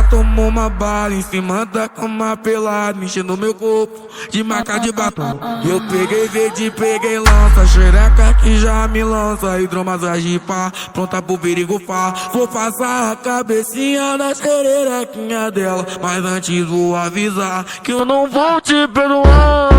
casa tomou uma bala em cima da cama pelada, mexendo no meu corpo de marca de batom. Eu peguei verde, peguei lança, xereca que já me lança, hidromassagem pá, pronta pro perigo fá. Vou passar a cabecinha na xerequinha dela, mas antes vou avisar que eu não vou te perdoar.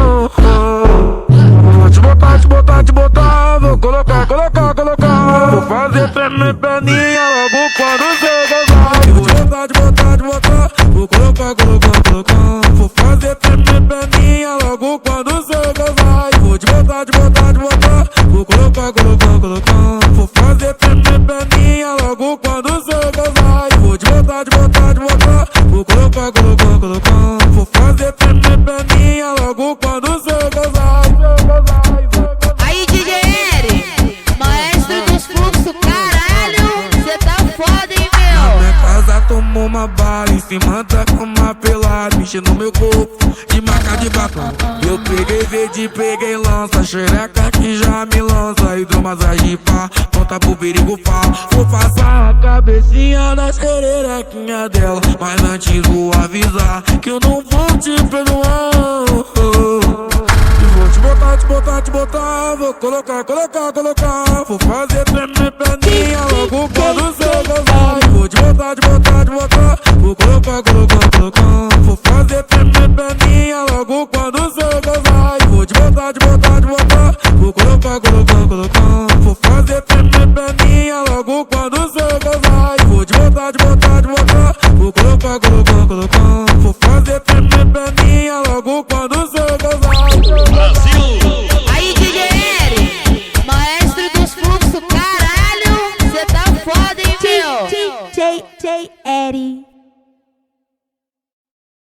Vou te botar, te botar, te botar, vou colocar, colocar, colocar. Vou fazer tremer perninha logo quando você gozar. Vou te botar, te botar, te botar, vou colocar, colocar, colocar. Vou fazer tremer perninha logo quando você gozar. Vou te botar, te botar, te botar, vou colocar, colocar, colocar. Vou fazer tremer perninha logo quando você gozar. Vou te botar, te botar, te botar, vou colocar, colocar, colocar. Vou fazer tremer perninha logo quando você gozar. Aí, DJ Eri, maestro dos fluxos, caralho, cê tá foda, hein, Na minha meu? casa tomou uma bala em cima da cama pelada, mexendo no meu corpo de marca de batom. Eu peguei verde, peguei lança, xereca que já me lança, hidromassagem pá, pronta pro perigo fá. Vou passar a cabecinha na xerequinha dela, mas antes vou avisar que eu não vou te perdoar. Vou te botar, te botar, te botar, vou colocar, colocar, colocar. Vou fazer tremer perninha logo quando você gozar. Vou te botar, te botar, te botar, vou colocar, colocar, colocar. Vou fazer tremer perninha logo quando você gozar. Vou te botar, te botar, te botar, vou colocar, colocar, colocar. Vou fazer tremer perninha logo quando você gozar. Vou te botar, te botar, te botar, vou colocar, colocar, colocar. Vou fazer tremer perninha logo quando você gozar. Aí, DJ Eri, maestro dos fluxos, caralho, cê tá foda, hein, meu? DJ Eri.